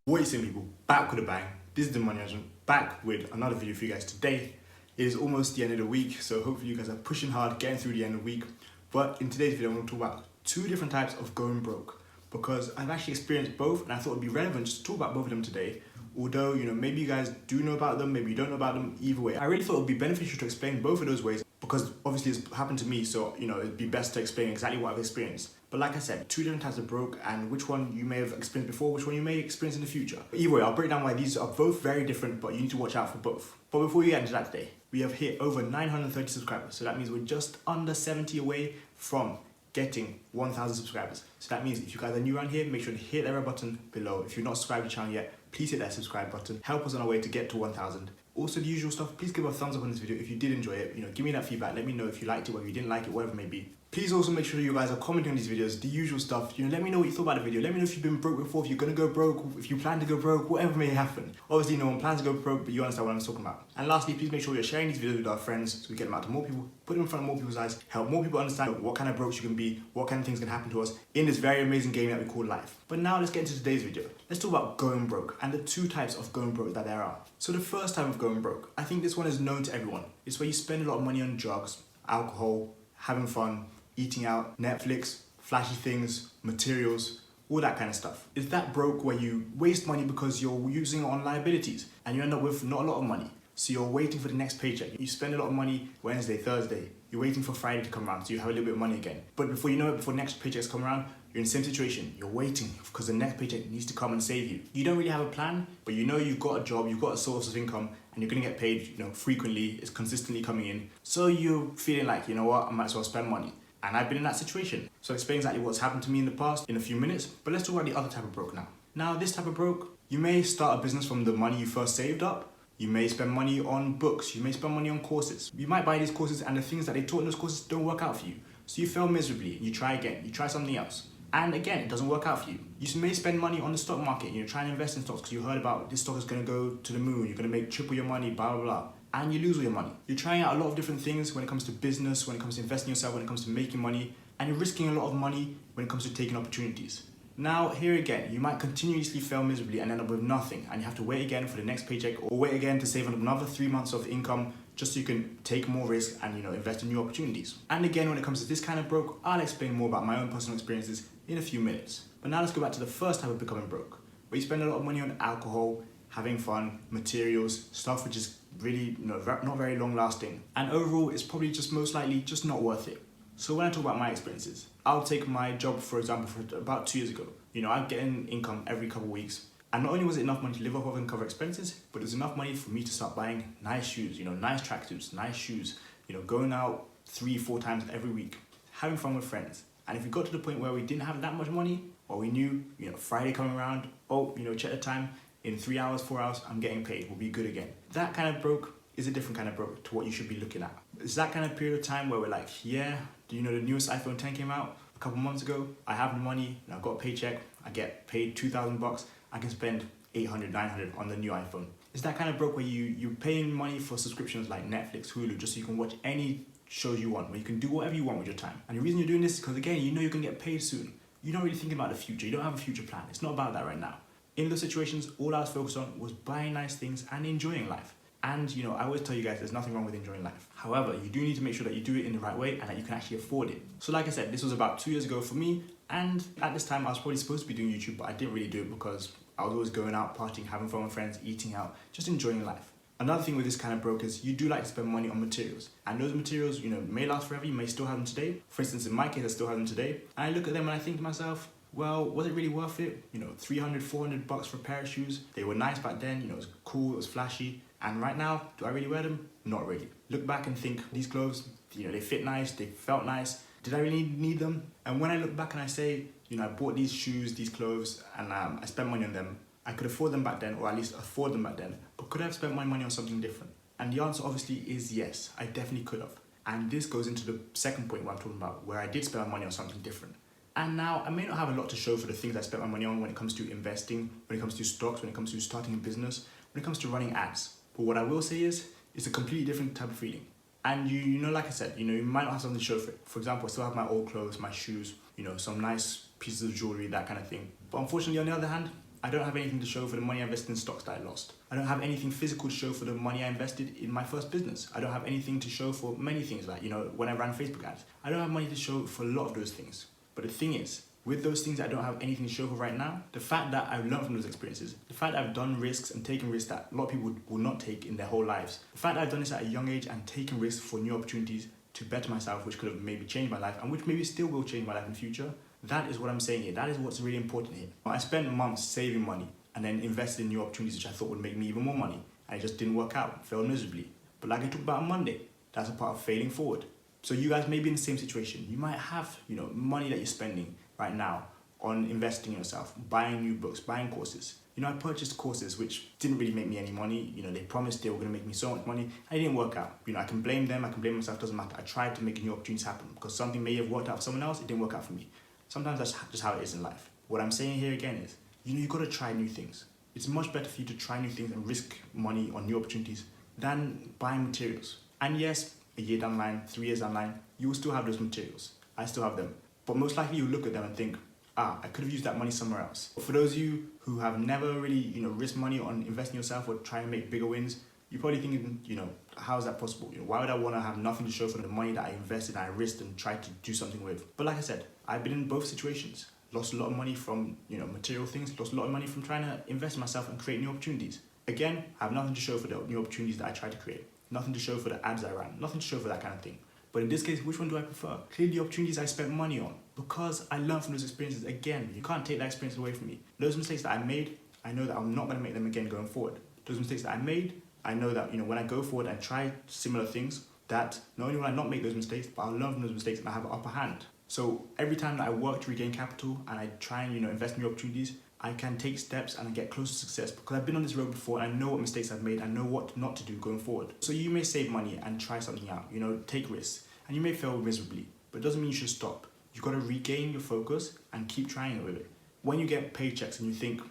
What you saying, people? Back with a bang. This is the Money Management, back with another video for you guys today. It is almost the end of the week, so hopefully you guys are pushing hard, getting through the end of the week. But in today's video, I'm going to talk about two different types of going broke, because I've actually experienced both, and I thought it'd be relevant just to talk about both of them today. Although, maybe you guys do know about them, maybe you don't know about them. Either way, I really thought it would be beneficial to explain both of those ways, because obviously it's happened to me, so it'd be best to explain exactly what I've experienced. But like I said, two different types of broke, and which one you may have experienced before, which one you may experience in the future. But either way, I'll break down why these are both very different, but you need to watch out for both. But before we get into that today, we have hit over 930 subscribers, so that means we're just under 70 away from getting 1,000 subscribers. So that means if you guys are new around here, make sure to hit that red button below. If you're not subscribed to the channel yet, please hit that subscribe button. Help us on our way to get to 1,000. Also, the usual stuff, please give a thumbs up on this video if you did enjoy it. Give me that feedback. Let me know if you liked it, whether you didn't like it, whatever it may be. Please also make sure you guys are commenting on these videos, the usual stuff. Let me know what you thought about the video. Let me know if you've been broke before, if you're gonna go broke, if you plan to go broke, whatever may happen. Obviously, no one plans to go broke, but you understand what I'm talking about. And lastly, please make sure you're sharing these videos with our friends so we get them out to more people, put them in front of more people's eyes, help more people understand what kind of broke you can be, what kind of things can happen to us in this very amazing game that we call life. But now let's get into today's video. Let's talk about going broke and the two types of going broke that there are. So the first type of going broke, I think this one is known to everyone. It's where you spend a lot of money on drugs, alcohol, having fun, eating out, Netflix, flashy things, materials, all that kind of stuff. It's that broke where you waste money because you're using it on liabilities and you end up with not a lot of money. So you're waiting for the next paycheck. You spend a lot of money Wednesday, Thursday. You're waiting for Friday to come around so you have a little bit of money again. But before you know it, before the next paychecks come around, you're in the same situation. You're waiting because the next paycheck needs to come and save you. You don't really have a plan, but you've got a job, you've got a source of income, and you're gonna get paid, frequently. It's consistently coming in. So you're feeling like, you know what, I might as well spend money. And I've been in that situation. So I'll explain exactly what's happened to me in the past in a few minutes, but let's talk about the other type of broke now. Now, this type of broke, you may start a business from the money you first saved up. You may spend money on books, you may spend money on courses. You might buy these courses and the things that they taught in those courses don't work out for you. So you fail miserably, you try again, you try something else. And again, it doesn't work out for you. You may spend money on the stock market, trying to invest in stocks because you heard about this stock is gonna go to the moon, you're gonna make triple your money, blah, blah, blah. And you lose all your money. You're trying out a lot of different things when it comes to business, when it comes to investing in yourself, when it comes to making money, and you're risking a lot of money when it comes to taking opportunities. Now, here again, you might continuously fail miserably and end up with nothing, and you have to wait again for the next paycheck or wait again to save another 3 months of income just so you can take more risk and invest in new opportunities. And again, when it comes to this kind of broke, I'll explain more about my own personal experiences in a few minutes. But now let's go back to the first type of becoming broke, where you spend a lot of money on alcohol, having fun, materials, stuff which is really not very long lasting. And overall, it's probably just most likely just not worth it. So when I talk about my experiences, I'll take my job, for example, for about 2 years ago. I'm getting income every couple of weeks. And not only was it enough money to live off of and cover expenses, but it was enough money for me to start buying nice shoes, nice tracksuits, nice shoes, going out 3-4 times every week, having fun with friends. And if we got to the point where we didn't have that much money, or we knew, Friday coming around, check the time, in 3 hours, 4 hours, I'm getting paid, we'll be good again. That kind of broke is a different kind of broke to what you should be looking at. It's that kind of period of time where we're like, yeah, the newest iPhone 10 came out a couple months ago. I have the money, I've got a paycheck, I get paid $2,000, I can spend $800, $900 on the new iPhone. It's that kind of broke where you're paying money for subscriptions like Netflix, Hulu, just so you can watch any shows you want, where you can do whatever you want with your time. And the reason you're doing this is because, again, you're gonna get paid soon. You're not really thinking about the future. You don't have a future plan. It's not about that right now. In those situations, all I was focused on was buying nice things and enjoying life. And I always tell you guys there's nothing wrong with enjoying life. However, you do need to make sure that you do it in the right way and that you can actually afford it. So like I said, this was about 2 years ago for me. And at this time, I was probably supposed to be doing YouTube, but I didn't really do it because I was always going out, partying, having fun with friends, eating out, just enjoying life. Another thing with this kind of broke is you do like to spend money on materials. And those materials, may last forever. You may still have them today. For instance, in my case, I still have them today. And I look at them and I think to myself, well, was it really worth it? $300, $400 for a pair of shoes. They were nice back then, it was cool, it was flashy. And right now, do I really wear them? Not really. Look back and think, these clothes, they fit nice, they felt nice. Did I really need them? And when I look back and I say, I bought these shoes, these clothes, and I spent money on them, I could afford them back then, or at least afford them back then, but could I have spent my money on something different? And the answer obviously is yes, I definitely could have. And this goes into the second point what I'm talking about, where I did spend my money on something different. And now, I may not have a lot to show for the things I spent my money on when it comes to investing, when it comes to stocks, when it comes to starting a business, when it comes to running ads. But what I will say is, it's a completely different type of feeling. And like I said, you might not have something to show for it. For example, I still have my old clothes, my shoes, some nice pieces of jewelry, that kind of thing. But unfortunately, on the other hand, I don't have anything to show for the money I invested in stocks that I lost. I don't have anything physical to show for the money I invested in my first business. I don't have anything to show for many things, like, when I ran Facebook ads. I don't have money to show for a lot of those things. But the thing is, with those things I don't have anything to show for right now, the fact that I've learned from those experiences, the fact that I've done risks and taken risks that a lot of people will not take in their whole lives, the fact that I've done this at a young age and taken risks for new opportunities to better myself, which could have maybe changed my life and which maybe still will change my life in the future, that is what I'm saying here. That is what's really important here. I spent months saving money and then invested in new opportunities which I thought would make me even more money, and it just didn't work out, failed miserably. But like I talked about on Monday, that's a part of failing forward. So you guys may be in the same situation. You might have, money that you're spending right now on investing in yourself, buying new books, buying courses. I purchased courses which didn't really make me any money. They promised they were going to make me so much money, and it didn't work out. I can blame them, I can blame myself, doesn't matter. I tried to make new opportunities happen because something may have worked out for someone else, it didn't work out for me. Sometimes that's just how it is in life. What I'm saying here again is, you got to try new things. It's much better for you to try new things and risk money on new opportunities than buying materials. And yes, a year down the line, 3 years down the line, you will still have those materials. I still have them. But most likely you'll look at them and think, I could have used that money somewhere else. But for those of you who have never really, risked money on investing in yourself or trying to make bigger wins, you're probably thinking, how is that possible? Why would I want to have nothing to show for the money that I invested and I risked and tried to do something with? But like I said, I've been in both situations. Lost a lot of money from, material things, lost a lot of money from trying to invest in myself and create new opportunities. Again, I have nothing to show for the new opportunities that I tried to create. Nothing to show for the ads I ran. Nothing to show for that kind of thing. But in this case, which one do I prefer? Clearly the opportunities I spent money on, because I learned from those experiences. Again, you can't take that experience away from me. Those mistakes that I made, I know that I'm not going to make them again going forward. Those mistakes that I made, I know that, when I go forward and try similar things, that not only will I not make those mistakes, but I'll learn from those mistakes and I have an upper hand. So every time that I work to regain capital and I try and, invest in new opportunities, I can take steps and I get close to success because I've been on this road before and I know what mistakes I've made and know what not to do going forward. So you may save money and try something out, take risks, and you may fail miserably, but it doesn't mean you should stop. You've got to regain your focus and keep trying it with it. When you get paychecks and you think,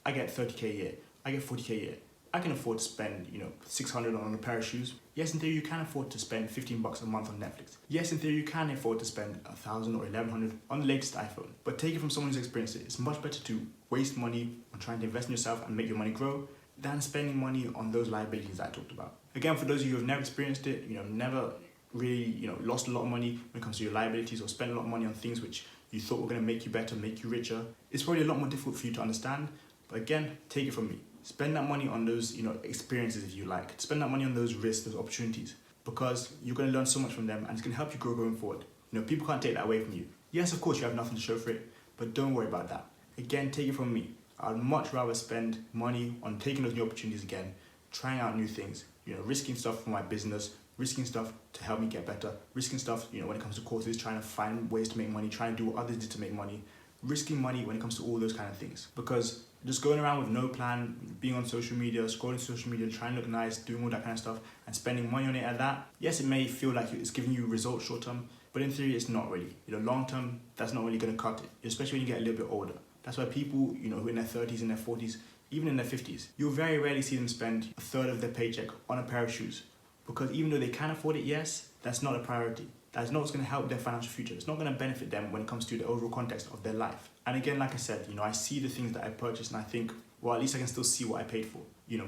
I get 30K a year, I get 40K a year, I can afford to spend, 600 on a pair of shoes. Yes, in theory, you can afford to spend $15 a month on Netflix. Yes, in theory, you can afford to spend 1,000 or 1,100 on the latest iPhone. But take it from someone who's experienced it. It's much better to waste money on trying to invest in yourself and make your money grow than spending money on those liabilities that I talked about. Again, for those of you who have never experienced it, never really, lost a lot of money when it comes to your liabilities or spent a lot of money on things which you thought were going to make you better, make you richer, it's probably a lot more difficult for you to understand. But again, take it from me. Spend that money on those, experiences if you like. Spend that money on those risks, those opportunities, because you're going to learn so much from them and it's going to help you grow going forward. People can't take that away from you. Yes, of course, you have nothing to show for it, but don't worry about that. Again, take it from me. I'd much rather spend money on taking those new opportunities again, trying out new things, risking stuff for my business, risking stuff to help me get better, risking stuff, when it comes to courses, trying to find ways to make money, trying to do what others did to make money, risking money when it comes to all those kind of things. Because just going around with no plan, being on social media, scrolling social media, trying to look nice, doing all that kind of stuff, and spending money on it at that, yes, it may feel like it's giving you results short term, but in theory, it's not really. Long term, that's not really going to cut it, especially when you get a little bit older. That's why people, who are in their 30s, in their 40s, even in their 50s, you'll very rarely see them spend a third of their paycheck on a pair of shoes. Because even though they can afford it, yes, that's not a priority. That's not what's going to help their financial future. It's not going to benefit them when it comes to the overall context of their life. And again, like I said, I see the things that I purchased and I think, well, at least I can still see what I paid for.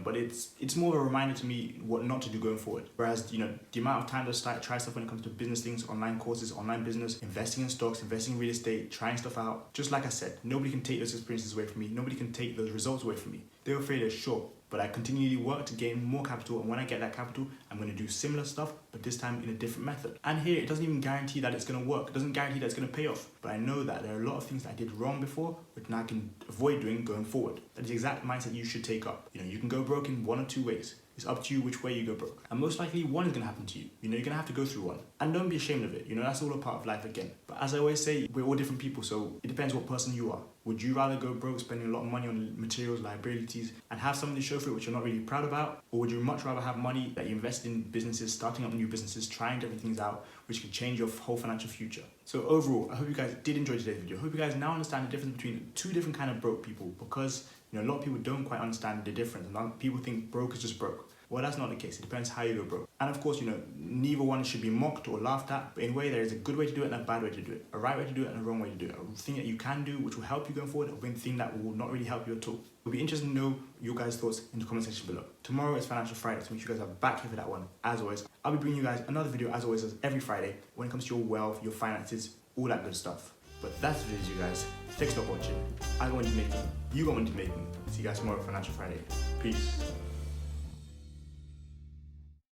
But it's more of a reminder to me what not to do going forward. Whereas, the amount of time to try stuff when it comes to business things, online courses, online business, investing in stocks, investing in real estate, trying stuff out. Just like I said, nobody can take those experiences away from me. Nobody can take those results away from me. They were failures, sure. But I continually work to gain more capital, and when I get that capital, I'm going to do similar stuff, but this time in a different method. And here, it doesn't even guarantee that it's going to work. It doesn't guarantee that it's going to pay off. But I know that there are a lot of things that I did wrong before, which now I can avoid doing going forward. That is the exact mindset you should take up. You can go broke in one or two ways. It's up to you which way you go broke. And most likely one is going to happen to you. You're going to have to go through one. And don't be ashamed of it. That's all a part of life again. But as I always say, we're all different people, so it depends what person you are. Would you rather go broke spending a lot of money on materials, liabilities, and have something to show for it which you're not really proud about? Or would you much rather have money that you invest in businesses, starting up new businesses, trying different things out, which can change your whole financial future? So overall, I hope you guys did enjoy today's video. I hope you guys now understand the difference between two different kind of broke people, because a lot of people don't quite understand the difference. And people think broke is just broke. Well, that's not the case. It depends how you go broke. And of course, neither one should be mocked or laughed at, but in a way, there is a good way to do it and a bad way to do it. A right way to do it and a wrong way to do it. A thing that you can do, which will help you going forward, a thing that will not really help you at all. It'll be interesting to know your guys' thoughts in the comment section below. Tomorrow is Financial Friday, so make sure you guys are back here for that one. As always, I'll be bringing you guys another video, as always, every Friday, when it comes to your wealth, your finances, all that good stuff. But that's the video, you guys. Thanks for watching. I got money making. You got money making. See you guys tomorrow, Financial Friday. Peace.